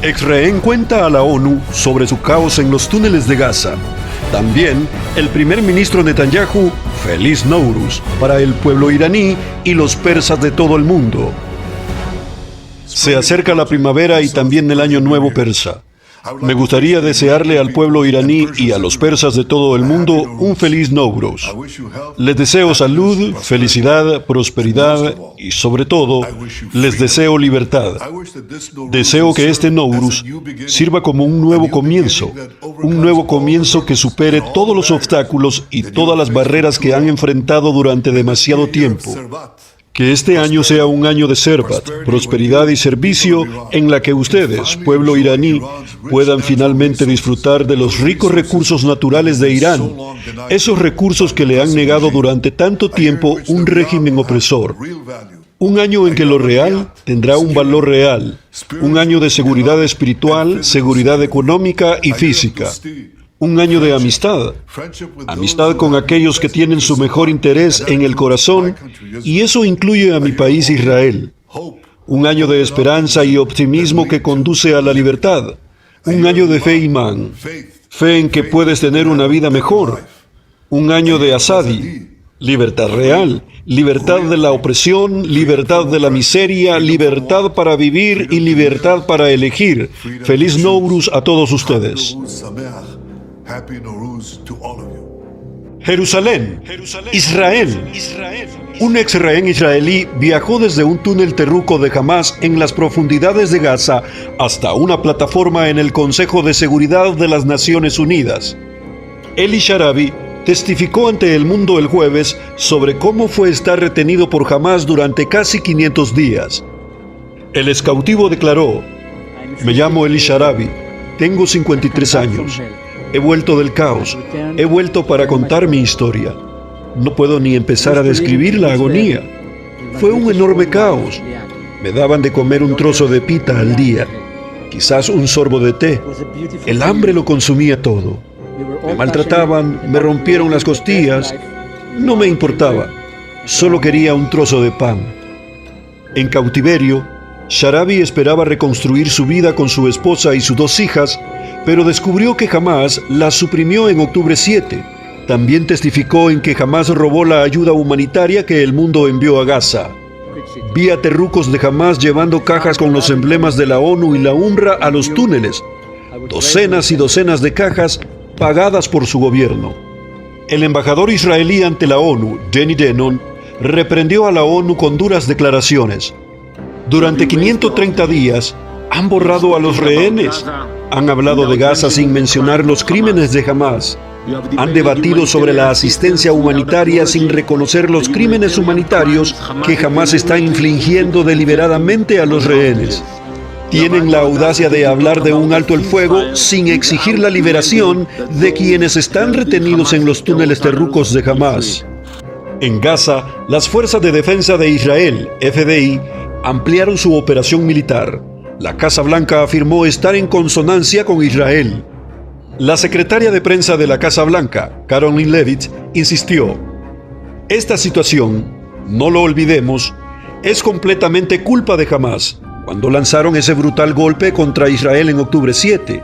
Ex-rehén cuenta a la ONU sobre su caos en los túneles de Gaza. También, el primer ministro Netanyahu, Feliz Nowruz para el pueblo iraní y los persas de todo el mundo. Se acerca la primavera y también el año nuevo persa. Me gustaría desearle al pueblo iraní y a los persas de todo el mundo un feliz Nowruz. Les deseo salud, felicidad, prosperidad y, sobre todo, les deseo libertad. Deseo que este Nowruz sirva como un nuevo comienzo que supere todos los obstáculos y todas las barreras que han enfrentado durante demasiado tiempo. Que este año sea un año de Servat, prosperidad y servicio en la que ustedes, pueblo iraní, puedan finalmente disfrutar de los ricos recursos naturales de Irán, esos recursos que le han negado durante tanto tiempo un régimen opresor. Un año en que lo real tendrá un valor real, un año de seguridad espiritual, seguridad económica y física. Un año de amistad con aquellos que tienen su mejor interés en el corazón, y eso incluye a mi país Israel. Un año de esperanza y optimismo que conduce a la libertad. Un año de fe imán, fe en que puedes tener una vida mejor. Un año de asadi, libertad real, libertad de la opresión, libertad de la miseria, libertad para vivir y libertad para elegir. Feliz Nowruz a todos ustedes. Jerusalén, Israel. Un ex-rehén israelí viajó desde un túnel terruco de Hamás en las profundidades de Gaza hasta una plataforma en el Consejo de Seguridad de las Naciones Unidas. Eli Sharabi testificó ante el mundo el jueves sobre cómo fue estar retenido por Hamás durante casi 500 días. El excautivo declaró: "Me llamo Eli Sharabi, tengo 53 años. He vuelto del caos, he vuelto para contar mi historia. No puedo ni empezar a describir la agonía. Fue un enorme caos. Me daban de comer un trozo de pita al día, quizás un sorbo de té. El hambre lo consumía todo. Me maltrataban, me rompieron las costillas. No me importaba. Solo quería un trozo de pan". En cautiverio, Sharabi esperaba reconstruir su vida con su esposa y sus 2 hijas, pero descubrió que Hamás las suprimió en octubre 7. También testificó en que Hamás robó la ayuda humanitaria que el mundo envió a Gaza. Vi a terrucos de Hamás llevando cajas con los emblemas de la ONU y la UNRWA a los túneles. Docenas y docenas de cajas pagadas por su gobierno. El embajador israelí ante la ONU, Jenny Denon, reprendió a la ONU con duras declaraciones. Durante 530 días han borrado a los rehenes. Han hablado de Gaza sin mencionar los crímenes de Hamás. Han debatido sobre la asistencia humanitaria sin reconocer los crímenes humanitarios que Hamás está infligiendo deliberadamente a los rehenes. Tienen la audacia de hablar de un alto el fuego sin exigir la liberación de quienes están retenidos en los túneles terrucos de Hamás. En Gaza, las Fuerzas de Defensa de Israel, FDI, ampliaron su operación militar. La Casa Blanca afirmó estar en consonancia con Israel. La secretaria de prensa de la Casa Blanca, Karoline Leavitt, insistió: "Esta situación, no lo olvidemos, es completamente culpa de Hamás, cuando lanzaron ese brutal golpe contra Israel en octubre 7.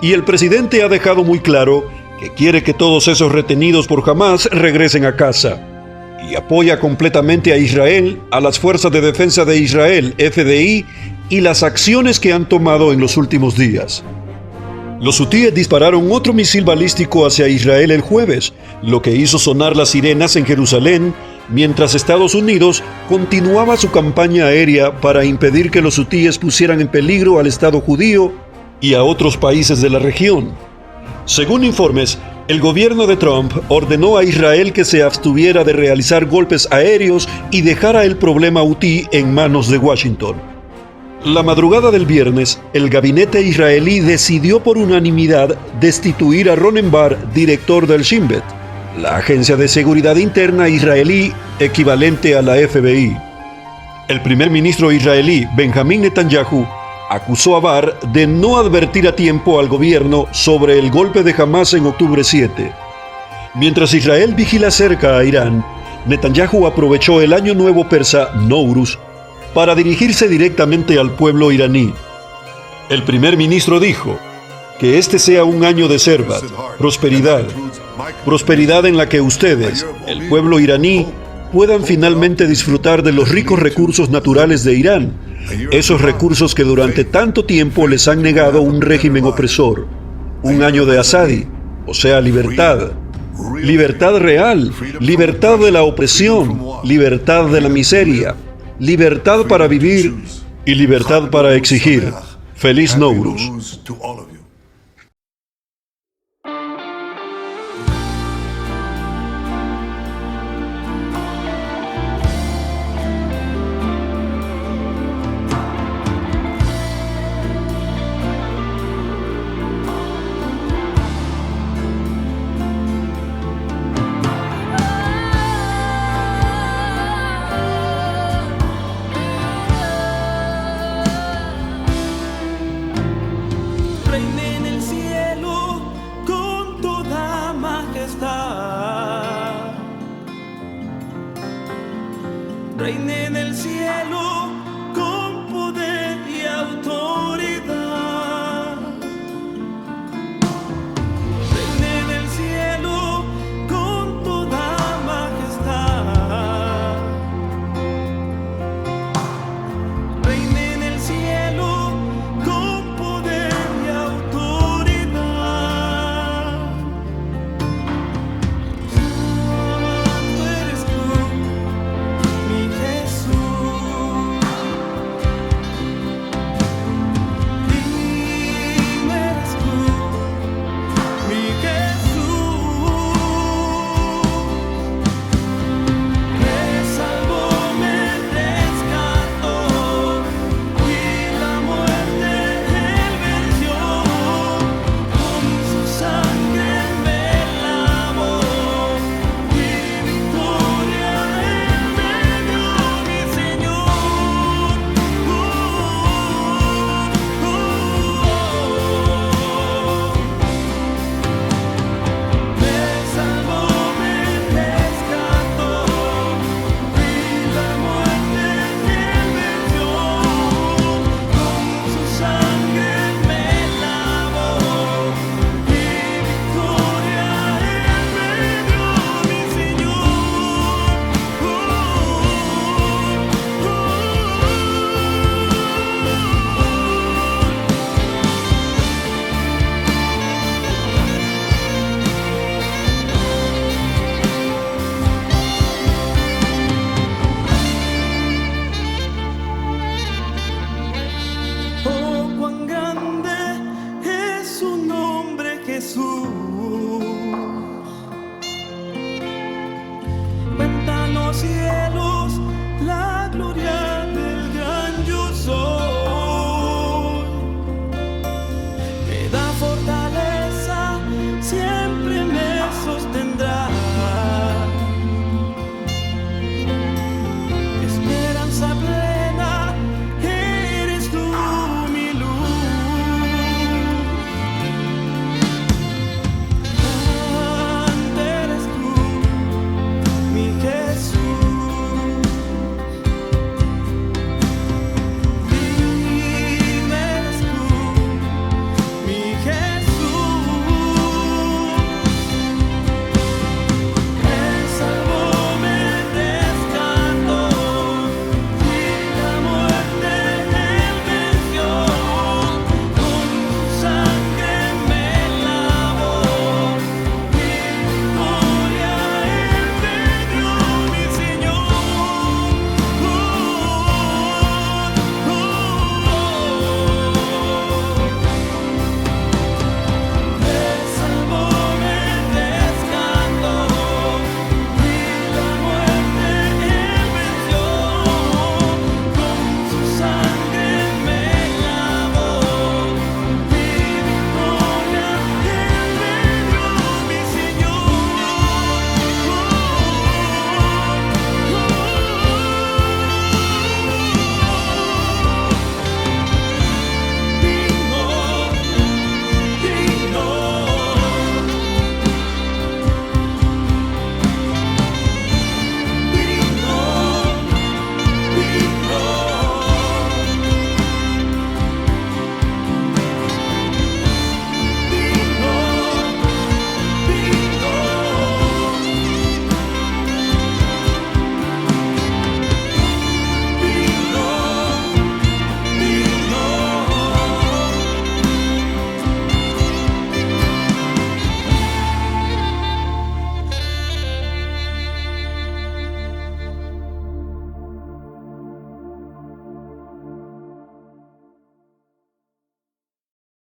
Y el presidente ha dejado muy claro que quiere que todos esos retenidos por Hamás regresen a casa. Y apoya completamente a Israel, a las Fuerzas de Defensa de Israel, FDI, y las acciones que han tomado en los últimos días". Los hutíes dispararon otro misil balístico hacia Israel el jueves, lo que hizo sonar las sirenas en Jerusalén, mientras Estados Unidos continuaba su campaña aérea para impedir que los hutíes pusieran en peligro al Estado judío y a otros países de la región. Según informes, el gobierno de Trump ordenó a Israel que se abstuviera de realizar golpes aéreos y dejara el problema hutí en manos de Washington. La madrugada del viernes, el gabinete israelí decidió por unanimidad destituir a Ronen Bar, director del Shin Bet, la agencia de seguridad interna israelí equivalente a la FBI. El primer ministro israelí, Benjamin Netanyahu, acusó a Bar de no advertir a tiempo al gobierno sobre el golpe de Hamás en octubre 7. Mientras Israel vigila cerca a Irán, Netanyahu aprovechó el año nuevo persa Nowruz para dirigirse directamente al pueblo iraní. El primer ministro dijo que este sea un año de Servat, prosperidad en la que ustedes, el pueblo iraní, puedan finalmente disfrutar de los ricos recursos naturales de Irán, esos recursos que durante tanto tiempo les han negado un régimen opresor. Un año de Azadi, o sea, libertad. Libertad real, libertad de la opresión, libertad de la miseria, libertad para vivir y libertad para exigir. Feliz Nowruz. Reine en el cielo con toda majestad. Reine en el cielo con poder y autoridad. Reine en el cielo con toda majestad. Reine en el cielo con poder y autoridad. Santo eres tú, mi Jesús. Digno eres tú, mi Jesús. Me salvó, me rescató y la muerte él venció. Con su sangre me lavó y victoria él me dio, mi Señor. Me salvó, me rescató y la muerte él venció. Con su sangre me lavó y victoria él me dio, mi Señor. Oh, cuán grande es su nombre, Jesús.